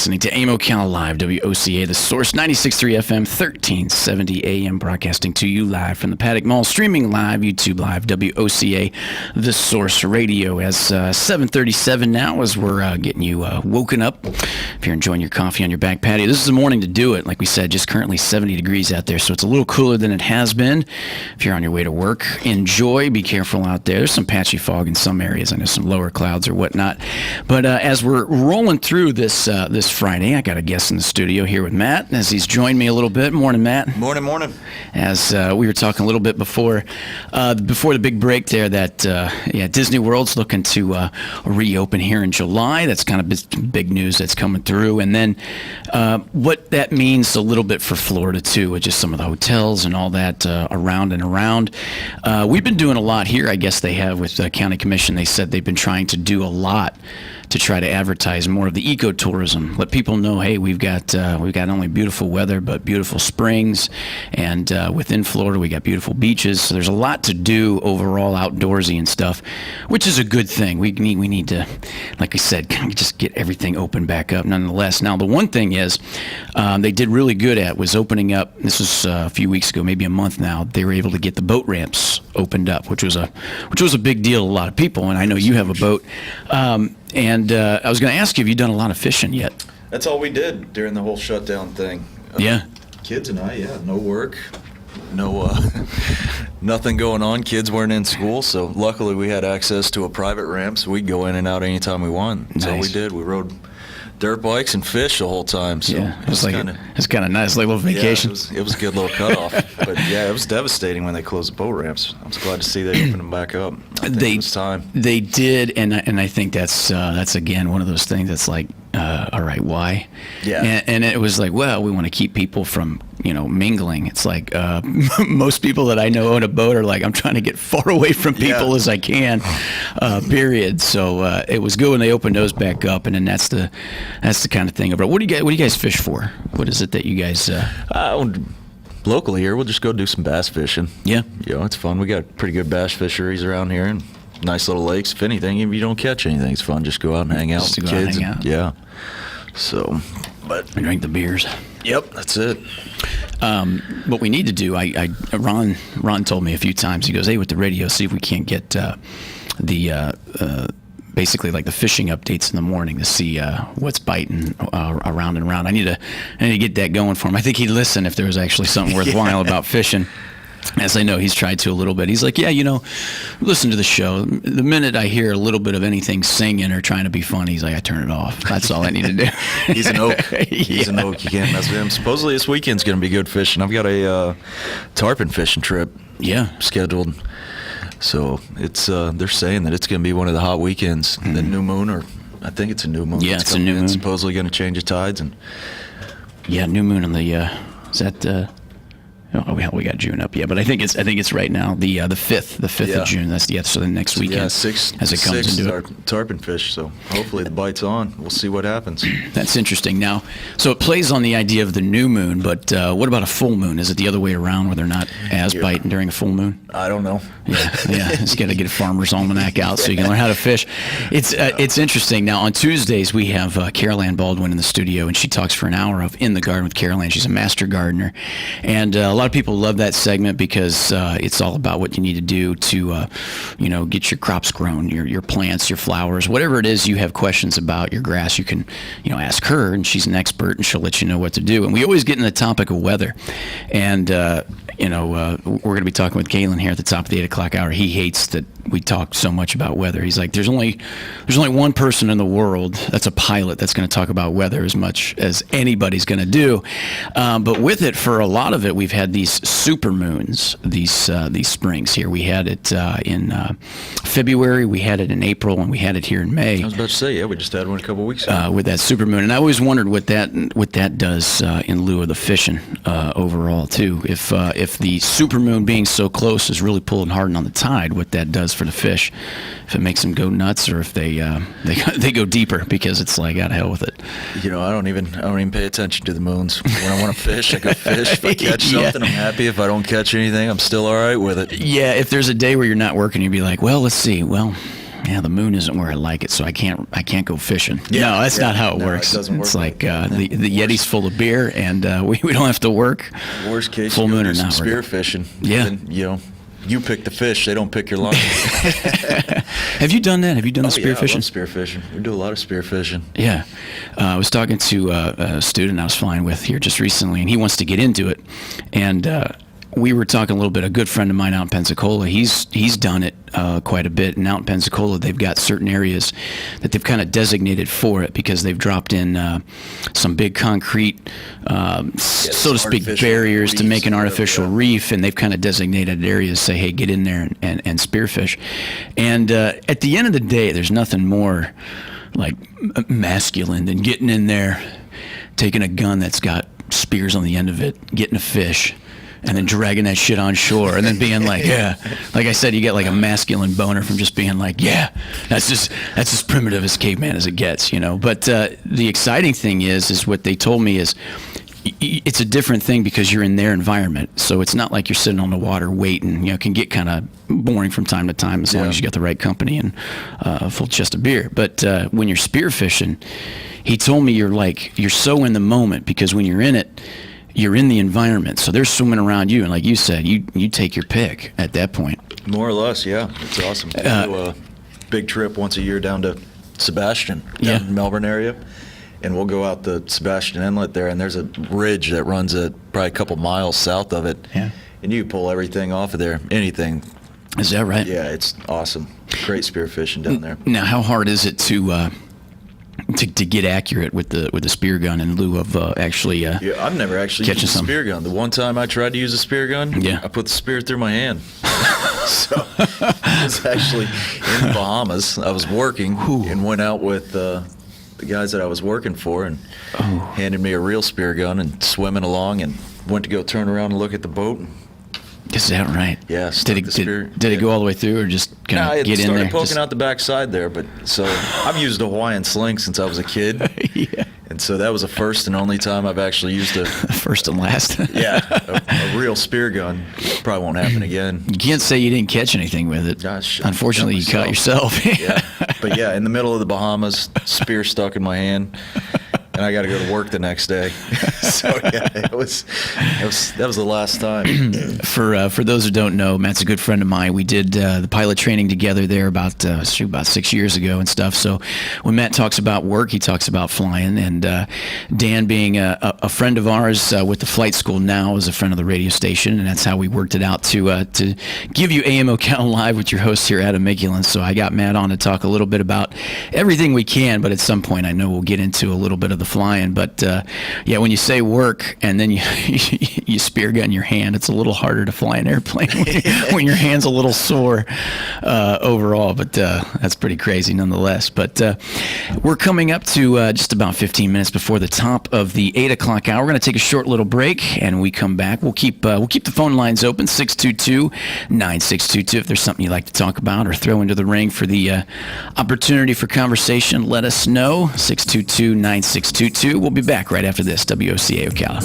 listening to AIM Ocala Live, WOCA, The Source, 96.3 FM, 1370 AM, broadcasting to you live from the Paddock Mall, streaming live, YouTube Live, WOCA, The Source Radio. As 7:37 now, as we're getting you woken up. If you're enjoying your coffee on your back patio, this is the morning to do it. Like we said, just currently 70 degrees out there, so it's a little cooler than it has been. If you're on your way to work, enjoy. Be careful out there. There's some patchy fog in some areas. I know some lower clouds or whatnot. But as we're rolling through this Friday, I got a guest in the studio here with Matt, as he's joined me a little bit. Morning, Matt. Morning. As we were talking a little bit before the big break there, that Disney World's looking to reopen here in July. That's kind of big news that's coming through. And then what that means a little bit for Florida too, with just some of the hotels and all that around and around. We've been doing a lot here. I guess they have with the county commission. They said they've been trying to do a lot to try to advertise more of the ecotourism. Let people know, hey, we've got not only beautiful weather but beautiful springs, and within Florida we got beautiful beaches. So there's a lot to do overall, outdoorsy and stuff, which is a good thing. We need to, like I said, kind of just get everything open back up. Nonetheless, now the one thing is they did really good at was opening up. This was a few weeks ago, maybe a month now. They were able to get the boat ramps opened up, which was a big deal to a lot of people. And I know you have a boat. And I was going to ask you, have you done a lot of fishing yet? That's all we did during the whole shutdown thing. Yeah. Kids and I, no work, no nothing going on. Kids weren't in school, so luckily we had access to a private ramp, so we'd go in and out anytime we wanted. Nice. So we did. We rode dirt bikes and fish the whole time. So yeah, it's kind of nice, like a little vacation. Yeah, it was a good little cutoff. But yeah, it was devastating when they closed the boat ramps. I was glad to see they opened them back up. It was time. They did, and I think that's again one of those things that's like, all right, why? Yeah. And it was like, well, we want to keep people from mingling. It's like most people that I know own a boat are like, I'm trying to get far away from people as I can. Period. So it was good when they opened those back up, and then that's the kind of thing. But what do you guys fish for? What is it that you guys? Locally here, we'll just go do some bass fishing. Yeah. It's fun. We got pretty good bass fisheries around here, and nice little lakes. If anything, if you don't catch anything, it's fun. Just go out and hang out with the kids. Yeah. So, and drink the beers. Yep, that's it. What we need to do, Ron told me a few times. He goes, "Hey, with the radio, see if we can't get basically like the fishing updates in the morning to see what's biting around and around. I need to get that going for him. I think he'd listen if there was actually something worthwhile about fishing." As I know, he's tried to a little bit. He's like, listen to the show. The minute I hear a little bit of anything singing or trying to be funny, he's like, I turn it off. That's all I need to do. He's an oak. He's an oak. You can't mess with him. Supposedly this weekend's going to be good fishing. I've got a tarpon fishing trip scheduled. So it's they're saying that it's going to be one of the hot weekends. Mm-hmm. The new moon, or I think it's a new moon. Yeah, it's a new moon. Supposedly going to change the tides. And new moon on the, is that... Oh, we got June up, but I think it's right now the 5th of June. That's so the next weekend. As it comes into it. Tarpon fish. So hopefully the bite's on. We'll see what happens. That's interesting. Now, so it plays on the idea of the new moon, but what about a full moon? Is it the other way around, where they're not as biting during a full moon? I don't know. Yeah. Just got to get a farmer's almanac out so you can learn how to fish. It's interesting. Now on Tuesdays we have Carol Ann Baldwin in the studio, and she talks for an hour of In the Garden with Carol Ann. She's a master gardener, and a lot of people love that segment because it's all about what you need to do to get your crops grown, your plants, your flowers, whatever it is you have questions about, your grass, you can ask her, and she's an expert, and she'll let you know what to do. And we always get in the topic of weather, and we're going to be talking with Galen here at the top of the 8 o'clock hour. He hates that we talk so much about weather. He's like, there's only one person in the world that's a pilot that's going to talk about weather as much as anybody's going to do. But with it, for a lot of it, we've had these super moons, these springs here. We had it in February, we had it in April, and we had it here in May. I was about to say, we just had one a couple weeks ago. With that super moon. And I always wondered what that does in lieu of the fishing overall too. If the super moon being so close is really pulling hard on the tide, what that does for the fish, if it makes them go nuts, or if they go deeper because it's like, out of hell with it. I don't even pay attention to the moons. When I want to fish, I go fish. If I catch something, I'm happy. If I don't catch anything, I'm still all right with it. Yeah, if there's a day where you're not working, you'd be like, well, let's see. Well, the moon isn't where I like it, so I can't go fishing. No, that's not how it works. It doesn't work. It's like the Yeti's full of beer, and we don't have to work. Worst case, full moon or not. Spear fishing. Yeah. And, you pick the fish; they don't pick your line. Have you done that? Have you done the spear fishing? I love spear fishing. We do a lot of spear fishing. Yeah. I was talking to a student I was flying with here just recently, and he wants to get into it. And we were talking a little bit. A good friend of mine out in Pensacola, he's done it quite a bit. And out in Pensacola, they've got certain areas that they've kind of designated for it because they've dropped in some big concrete, so to speak, barriers to make an artificial reef, and they've kind of designated areas. Say, hey, get in there and spearfish. And at the end of the day, there's nothing more like masculine than getting in there, taking a gun that's got spears on the end of it, getting a fish, and then dragging that shit on shore, and then being like, yeah, like I said, you get like a masculine boner from just being like, yeah, that's as primitive as caveman as it gets, But the exciting thing is what they told me is it's a different thing because you're in their environment. So it's not like you're sitting on the water waiting. It can get kind of boring from time to time as long as you got the right company and a full chest of beer. But when you're spearfishing, he told me you're so in the moment because when you're in it, you're in the environment, so they're swimming around you, and like you said, you take your pick at that point. More or less, yeah. It's awesome. We do a big trip once a year down to Sebastian, down in the Melbourne area, and we'll go out the Sebastian Inlet there, and there's a ridge that runs probably a couple miles south of it, and you pull everything off of there, anything. Is that right? Yeah, it's awesome. Great spear fishing down there. Now, how hard is it to get accurate with the spear gun in lieu of actually I've never actually used a spear gun. The one time I tried to use a spear gun, I put the spear through my hand. So it was actually in the Bahamas. I was working and went out with the guys that I was working for and handed me a real spear gun and swimming along and went to go turn around and look at the boat. Is that right? Yeah. Did it go all the way through, or just kind of get in there? I started poking out the back side there, but so I've used a Hawaiian sling since I was a kid. And so that was the first and only time I've actually used a first and last. a real spear gun. Probably won't happen again. You can't say you didn't catch anything with it. Gosh, unfortunately, you caught yourself. But in the middle of the Bahamas, spear stuck in my hand. And I got to go to work the next day. So that was the last time. For those who don't know, Matt's a good friend of mine. We did the pilot training together there about 6 years ago and stuff. So when Matt talks about work, he talks about flying. And Dan, being a friend of ours with the flight school now, is a friend of the radio station, and that's how we worked it out to give you AM Ocala Live with your host here, Adam Mikulin. So I got Matt on to talk a little bit about everything we can, but at some point I know we'll get into a little bit of the flying. But when you say work and then you spear gun your hand, it's a little harder to fly an airplane when your hand's a little sore overall. But that's pretty crazy nonetheless. But we're coming up to just about 15 minutes before the top of the 8 o'clock hour. We're going to take a short little break, and when we come back, we'll keep the phone lines open, 622-9622. If there's something you'd like to talk about or throw into the ring for the opportunity for conversation, let us know, 622-9622. We'll be back right after this. WOCA Ocala.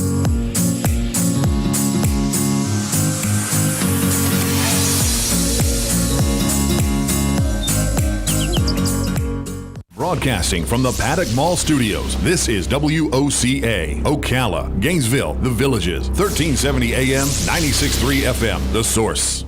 Broadcasting from the Paddock Mall Studios, this is WOCA, Ocala, Gainesville, The Villages, 1370 AM, 96.3 FM, The Source.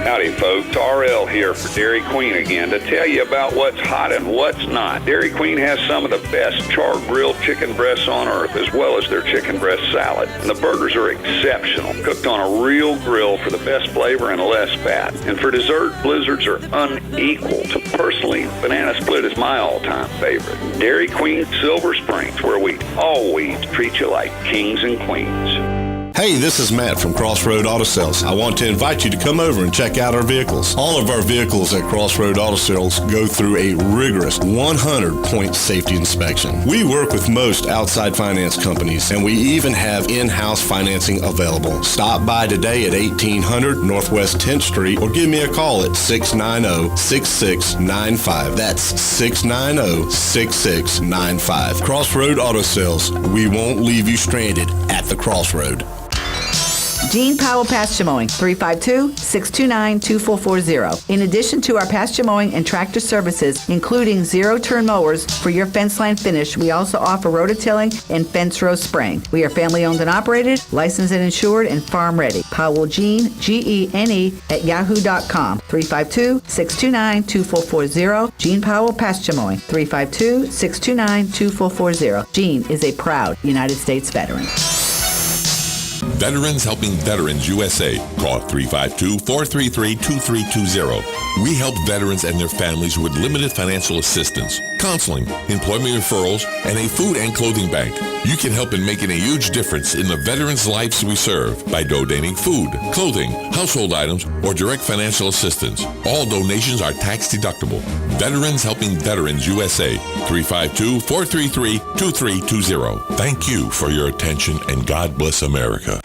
Howdy folks, RL here for Dairy Queen again to tell you about what's hot and what's not. Dairy Queen has some of the best char-grilled chicken breasts on earth, as well as their chicken breast salad. And the burgers are exceptional, cooked on a real grill for the best flavor and less fat. And for dessert, blizzards are unequaled. Personally, banana split is my all-time favorite. Dairy Queen Silver Springs, where we always treat you like kings and queens. Hey, this is Matt from Crossroad Auto Sales. I want to invite you to come over and check out our vehicles. All of our vehicles at Crossroad Auto Sales go through a rigorous 100-point safety inspection. We work with most outside finance companies, and we even have in-house financing available. Stop by today at 1800 Northwest 10th Street or give me a call at 690-6695. That's 690-6695. Crossroad Auto Sales. We won't leave you stranded at the crossroad. Gene Powell Pasture Mowing, 352-629-2440. In addition to our pasture mowing and tractor services, including zero-turn mowers for your fence line finish, we also offer rototilling and fence row spraying. We are family-owned and operated, licensed and insured, and farm-ready. Powell Gene, Gene, at yahoo.com, 352-629-2440. Gene Powell Pasture Mowing, 352-629-2440. Gene is a proud United States veteran. Veterans Helping Veterans USA. Call 352-433-2320. We help veterans and their families with limited financial assistance, counseling, employment referrals, and a food and clothing bank. You can help in making a huge difference in the veterans' lives we serve by donating food, clothing, household items, or direct financial assistance. All donations are tax deductible. Veterans Helping Veterans USA. 352-433-2320. Thank you for your attention, and God bless America.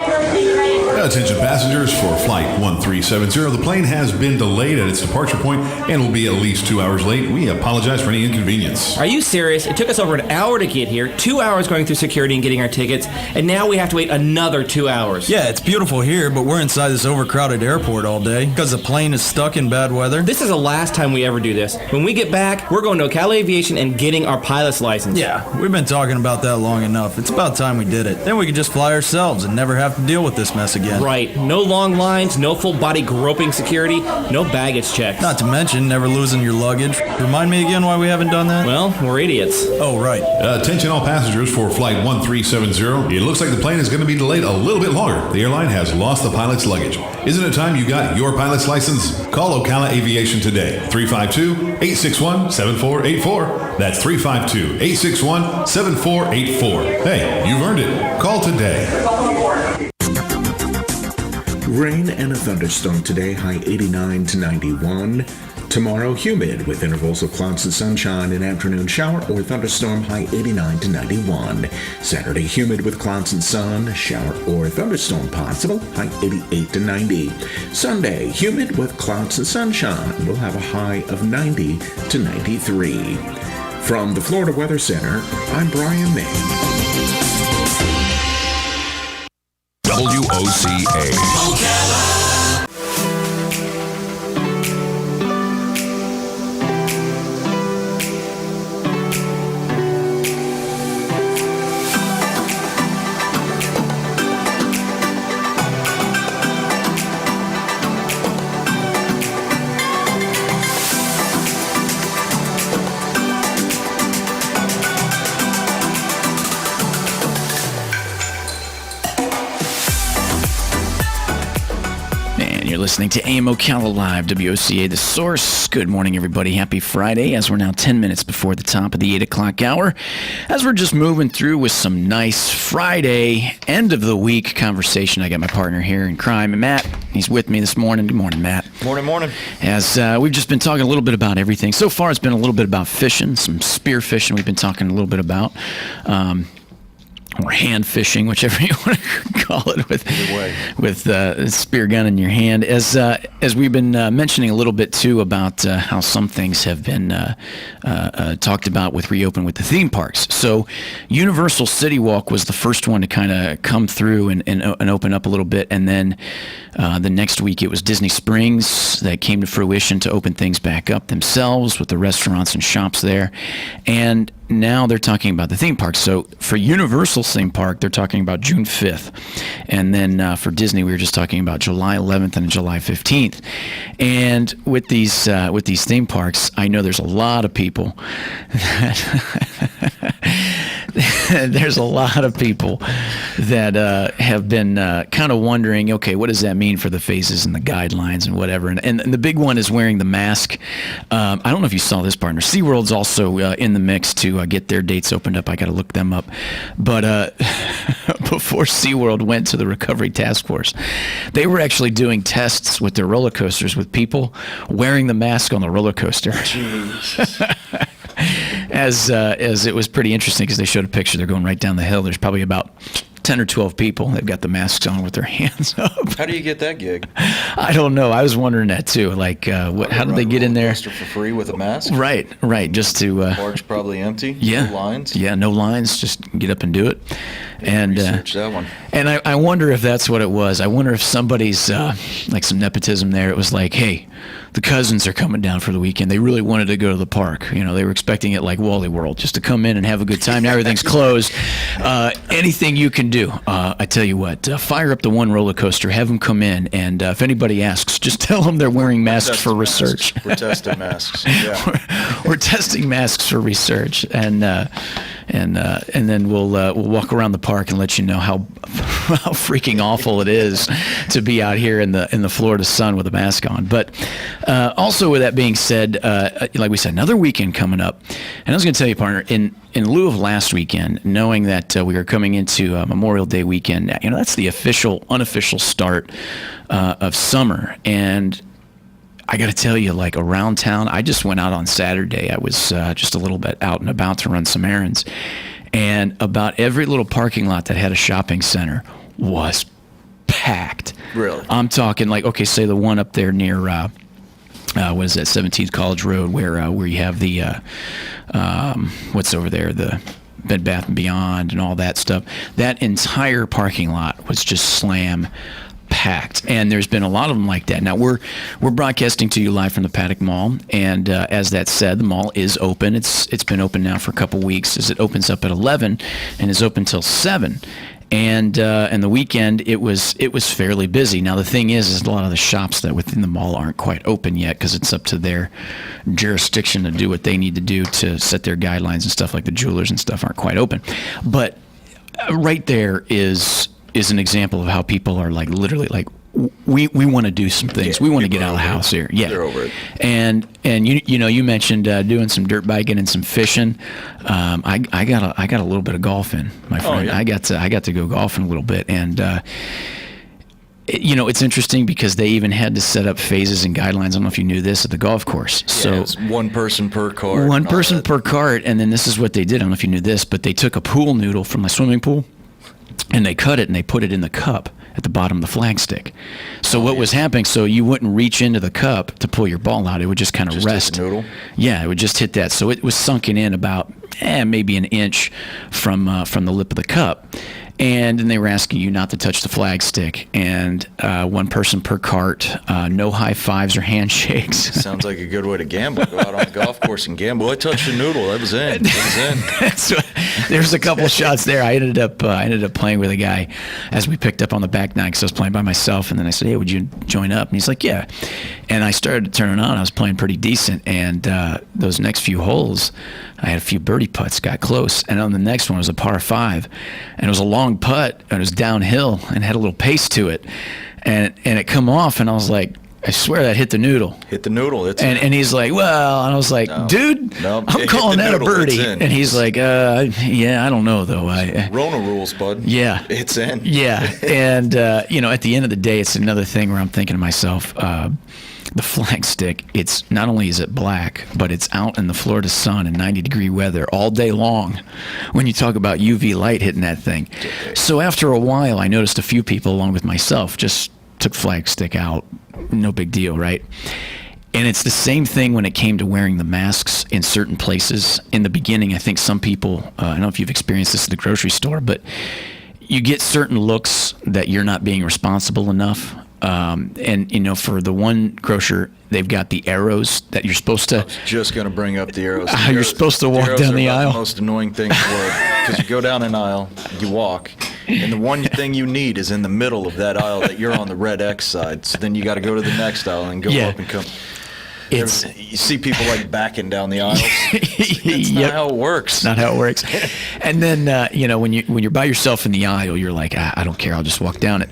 Attention passengers for Flight 1370. The plane has been delayed at its departure point and will be at least 2 hours late. We apologize for any inconvenience. Are you serious? It took us over an hour to get here, 2 hours going through security and getting our tickets, and now we have to wait another 2 hours. Yeah, it's beautiful here, but we're inside this overcrowded airport all day because the plane is stuck in bad weather. This is the last time we ever do this. When we get back, we're going to Ocala Aviation and getting our pilot's license. Yeah, we've been talking about that long enough. It's about time we did it. Then we could just fly ourselves and never have to deal with this mess again. Right. No long lines, no full body groping security, no baggage checks. Not to mention never losing your luggage. Remind me again why we haven't done that? Well, we're idiots. Oh, right. Attention all passengers for Flight 1370. It looks like the plane is going to be delayed a little bit longer. The airline has lost the pilot's luggage. Isn't it time you got your pilot's license? Call Ocala Aviation today. 352-861-7484. That's 352-861-7484. Hey, you've earned it. Call today. Rain and a thunderstorm today, high 89 to 91. Tomorrow, humid with intervals of clouds and sunshine, an afternoon shower or thunderstorm, high 89 to 91. Saturday, humid with clouds and sun, shower or thunderstorm possible, high 88 to 90. Sunday, humid with clouds and sunshine, we'll have a high of 90 to 93. From the Florida Weather Center, I'm Brian May. WOCA. Ocala. Listening to AM Ocala Live, WOCA, The Source. Good morning, everybody. Happy Friday, as we're now 10 minutes before the top of the 8 o'clock hour, as we're just moving through with some nice Friday, end of the week conversation. I got my partner here in crime, Matt. He's with me this morning. Good morning, Matt. Morning. As we've just been talking a little bit about everything. So far, it's been a little bit about fishing, some spear fishing we've been talking a little bit about. Or hand fishing, whichever you want to call it, with a spear gun in your hand. As we've been mentioning a little bit too about how some things have been talked about with reopen with the theme parks. So Universal City Walk was the first one to kind of come through and open up a little bit, and then the next week it was Disney Springs that came to fruition to open things back up themselves with the restaurants and shops there, and now they're talking about the theme parks. So for Universal theme park, they're talking about June 5th. And then for Disney, we were just talking about July 11th and July 15th. And with these theme parks, I know there's a lot of people there's a lot of people that have been kind of wondering, okay, what does that mean for the phases and the guidelines and whatever? And the big one is wearing the mask. I don't know if you saw this, partner. SeaWorld's also in the mix to get their dates opened up. I got to look them up. But before SeaWorld went to the Recovery Task Force, they were actually doing tests with their roller coasters with people wearing the mask on the roller coaster. As it was pretty interesting because they showed a picture. They're going right down the hill. There's probably about 10 or 12 people. They've got the masks on with their hands up. How do you get that gig? I don't know. I was wondering that too. Like, how did they get in there? For free with a mask? Right. Just to... Park's probably empty. Yeah. No lines? Yeah, no lines. Just get up and do it. And research that one. And I wonder if that's what it was. I wonder if somebody's like some nepotism there. It was like, hey, the cousins are coming down for the weekend. They really wanted to go to the park. You know, they were expecting it like Wally World, just to come in and have a good time. Now everything's closed. Anything you can do, I tell you what, fire up the one roller coaster, have them come in, and if anybody asks, just tell them they're wearing masks for research. We're testing masks. Yeah. we're testing masks for research, and then we'll walk around the park and let you know how freaking awful it is to be out here in the Florida sun with a mask on. But also, with that being said, like we said, another weekend coming up, and I was going to tell you, partner, in lieu of last weekend, knowing that we are coming into Memorial Day weekend, you know, that's the unofficial start of summer, and I got to tell you, like around town, I just went out on Saturday. I was just a little bit out and about to run some errands, and about every little parking lot that had a shopping center was packed. Really? I'm talking like, okay, say the one up there near, what is that, 17th College Road, where you have the, what's over there, the Bed Bath & Beyond and all that stuff. That entire parking lot was just slam packed, and there's been a lot of them like that. Now we're broadcasting to you live from the Paddock Mall, and as that said, the mall is open. It's been open now for a couple weeks, as it opens up at 11 and is open till 7. And the weekend it was fairly busy. Now the thing is a lot of the shops that within the mall aren't quite open yet, because it's up to their jurisdiction to do what they need to do to set their guidelines and stuff. Like the jewelers and stuff aren't quite open, but right there is an example of how people are like literally like, we want to do some things. Yeah, we want to get out of the house here. Yeah, they're over it. And you mentioned doing some dirt biking and some fishing. I got a little bit of golf in, my friend. Oh, yeah. I got to go golfing a little bit, and it's interesting because they even had to set up phases and guidelines. I don't know if you knew this at the golf course. So it's one person per cart. One person per cart, and then this is what they did. I don't know if you knew this, but they took a pool noodle from a swimming pool, and they cut it and they put it in the cup at the bottom of the flagstick. So what was happening, so you wouldn't reach into the cup to pull your ball out. It would just kind of rest. Hit the noodle? Yeah, it would just hit that. So it was sunken in about maybe an inch from the lip of the cup. And then they were asking you not to touch the flagstick, and one person per cart, no high fives or handshakes. Sounds like a good way to gamble. Go out on the golf course and gamble. I touched the noodle. That was in. So, there's a couple shots there. I ended up playing with a guy as we picked up on the back nine, because I was playing by myself, and then I said, hey, would you join up? And he's like, yeah. And I started to turn it on. I was playing pretty decent, and those next few holes, I had a few birdie putts, got close, and on the next one was a par 5, and it was a long putt, and it was downhill and had a little pace to it, and it come off, and I was like, I swear that hit the noodle. Hit the noodle. And he's like, well, and I was like, dude, I'm calling that a birdie. And he's like, yeah, I don't know though. Rona rules, bud. Yeah, it's in. Yeah, and at the end of the day, it's another thing where I'm thinking to myself, the flagstick, it's not only is it black, but it's out in the Florida sun in 90-degree weather all day long when you talk about UV light hitting that thing. So after a while, I noticed a few people, along with myself, just took flagstick out. No big deal, right? And it's the same thing when it came to wearing the masks in certain places. In the beginning, I think some people, I don't know if you've experienced this at the grocery store, but you get certain looks that you're not being responsible enough. And for the one grocer, they've got the arrows that you're supposed to. I was just going to bring up the arrows. You're supposed to walk down the aisle. The most annoying thing in the world, because you go down an aisle, you walk, and the one thing you need is in the middle of that aisle that you're on the red X side. So then you got to go to the next aisle and go up and come. You see people like backing down the aisles. It's not how it works. It's not how it works. And then when you're by yourself in the aisle, you're like, I don't care, I'll just walk down it.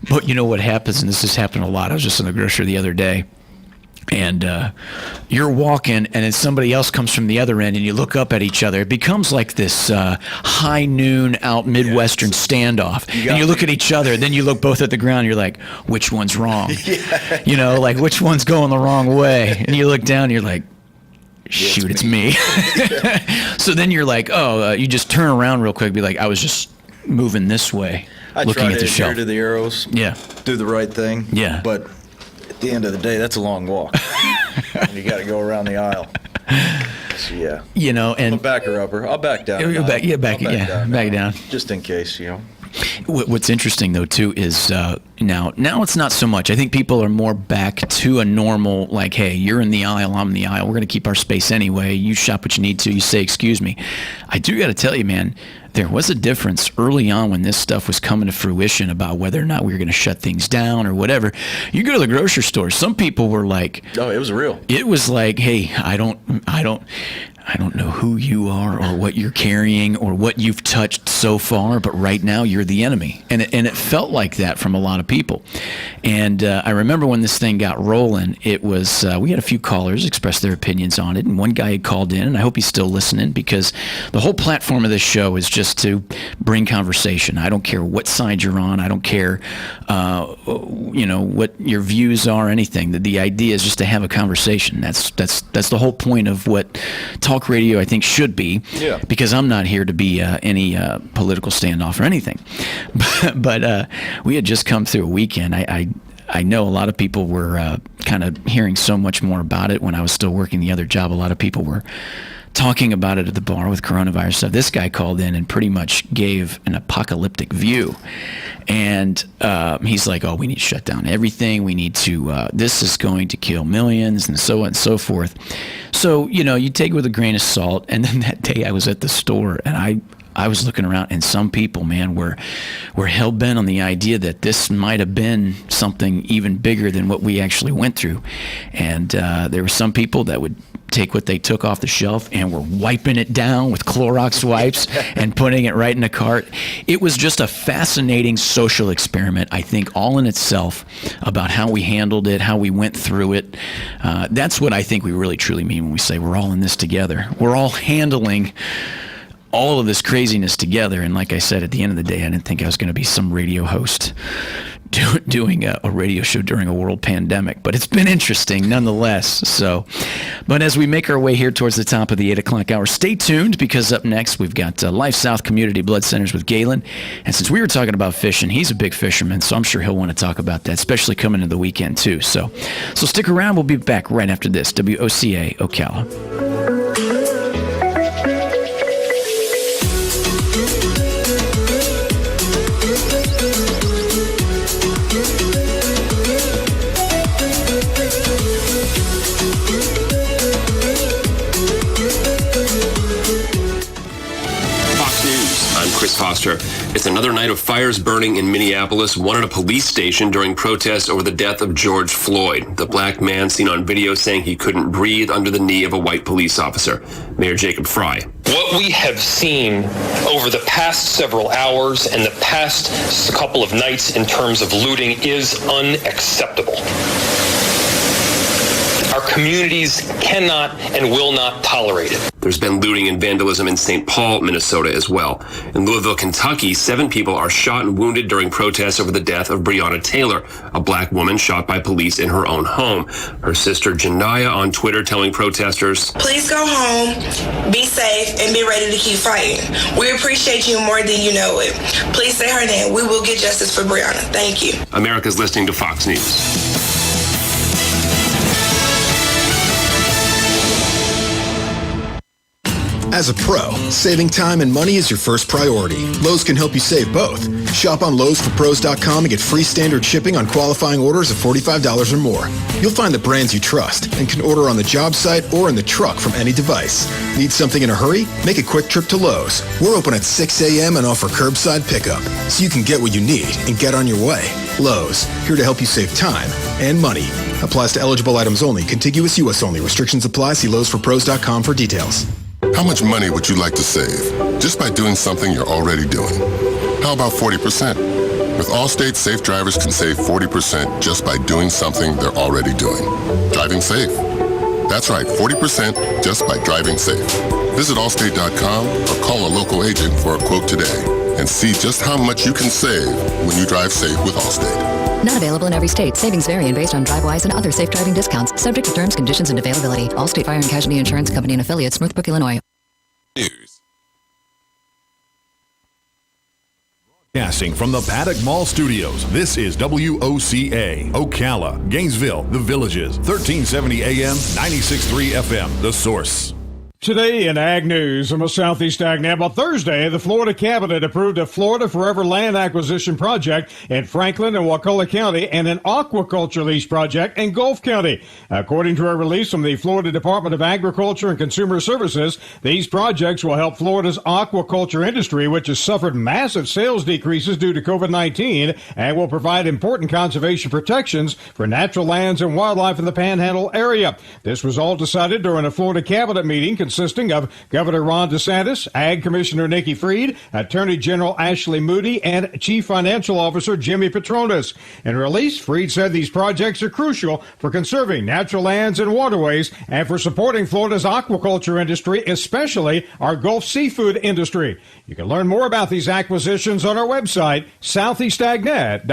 But you know what happens, and this has happened a lot. I was just in the grocery the other day, and you're walking, and then somebody else comes from the other end, and you look up at each other. It becomes like this high noon out Midwestern standoff. And you look at each other, then you look both at the ground, and you're like, which one's wrong? Like which one's going the wrong way? And you look down, and you're like, shoot, it's me. So then you're like, you just turn around real quick, be like, I was just moving this way, looking at the shelf. I try to adhere to the arrows. Yeah. Do the right thing. Yeah. But at the end of the day, that's a long walk. And you got to go around the aisle. So, yeah. You know, and I'm a backer upper. I'll back down. Back down. Just in case, you know. What's interesting, though, too, is now it's not so much. I think people are more back to a normal, like, hey, you're in the aisle, I'm in the aisle. We're going to keep our space anyway. You shop what you need to. You say, excuse me. I do got to tell you, man, there was a difference early on when this stuff was coming to fruition about whether or not we were going to shut things down or whatever. You go to the grocery store, some people were like... Oh, it was real. It was like, hey, I don't know who you are or what you're carrying or what you've touched so far, but right now you're the enemy. And it felt like that from a lot of people. And I remember when this thing got rolling, it was, we had a few callers express their opinions on it. And one guy had called in, and I hope he's still listening, because the whole platform of this show is just to bring conversation. I don't care what side you're on. I don't care, what your views are, anything. The idea is just to have a conversation. That's the whole point of what talk radio, I think, should be, because I'm not here to be any political standoff or anything. But we had just come through a weekend. I know a lot of people were kind of hearing so much more about it when I was still working the other job. A lot of people were talking about it at the bar with coronavirus stuff. This guy called in and pretty much gave an apocalyptic view. And he's like, oh, we need to shut down everything. We need to, this is going to kill millions and so on and so forth. So, you take it with a grain of salt. And then that day I was at the store and I was looking around, and some people, man, were hell-bent on the idea that this might have been something even bigger than what we actually went through. And there were some people that would take what they took off the shelf and were wiping it down with Clorox wipes and putting it right in a cart. It was just a fascinating social experiment, I think, all in itself, about how we handled it, how we went through it. That's what I think we really truly mean when we say we're all in this together. We're all handling all of this craziness together. And like I said, at the end of the day, I didn't think I was going to be some radio host doing a radio show during a world pandemic, but it's been interesting nonetheless. So, but as we make our way here towards the top of the 8 o'clock hour, stay tuned, because up next we've got Life South Community Blood Centers with Galen. And since we were talking about fishing, he's a big fisherman, so I'm sure he'll want to talk about that, especially coming into the weekend too. So stick around. We'll be back right after this. WOCA Ocala. Chris Foster. It's another night of fires burning in Minneapolis, one at a police station during protests over the death of George Floyd, the black man seen on video saying he couldn't breathe under the knee of a white police officer. Mayor Jacob Fry. What we have seen over the past several hours and the past couple of nights in terms of looting is unacceptable. Our communities cannot and will not tolerate it. There's been looting and vandalism in St. Paul, Minnesota as well. In Louisville, Kentucky, 7 people are shot and wounded during protests over the death of Breonna Taylor, a black woman shot by police in her own home. Her sister Janiyah on Twitter telling protesters, "Please go home, be safe, and be ready to keep fighting. We appreciate you more than you know it. Please say her name. We will get justice for Breonna. Thank you." America's listening to Fox News. As a pro, saving time and money is your first priority. Lowe's can help you save both. Shop on Lowe'sForPros.com and get free standard shipping on qualifying orders of $45 or more. You'll find the brands you trust and can order on the job site or in the truck from any device. Need something in a hurry? Make a quick trip to Lowe's. We're open at 6 a.m. and offer curbside pickup, so you can get what you need and get on your way. Lowe's, here to help you save time and money. Applies to eligible items only. Contiguous U.S. only. Restrictions apply. See Lowe'sForPros.com for details. How much money would you like to save just by doing something you're already doing? How about 40%? With Allstate, safe drivers can save 40% just by doing something they're already doing. Driving safe. That's right, 40% just by driving safe. Visit Allstate.com or call a local agent for a quote today and see just how much you can save when you drive safe with Allstate. Not available in every state. Savings vary based on DriveWise and other safe driving discounts. Subject to terms, conditions, and availability. Allstate Fire and Casualty Insurance Company and affiliates, Northbrook, Illinois. News. Broadcasting from the Paddock Mall Studios, this is WOCA, Ocala, Gainesville, The Villages, 1370 AM, 96.3 FM, The Source. Today in Ag News, I'm a Southeast Ag Now. On Thursday, the Florida Cabinet approved a Florida Forever land acquisition project in Franklin and Ocala County and an aquaculture lease project in Gulf County. According to a release from the Florida Department of Agriculture and Consumer Services, these projects will help Florida's aquaculture industry, which has suffered massive sales decreases due to COVID-19, and will provide important conservation protections for natural lands and wildlife in the Panhandle area. This was all decided during a Florida Cabinet meeting consisting of Governor Ron DeSantis, Ag Commissioner Nikki Fried, Attorney General Ashley Moody, and Chief Financial Officer Jimmy Petronas. In a release, Fried said these projects are crucial for conserving natural lands and waterways and for supporting Florida's aquaculture industry, especially our Gulf seafood industry. You can learn more about these acquisitions on our website, southeastagnet.com.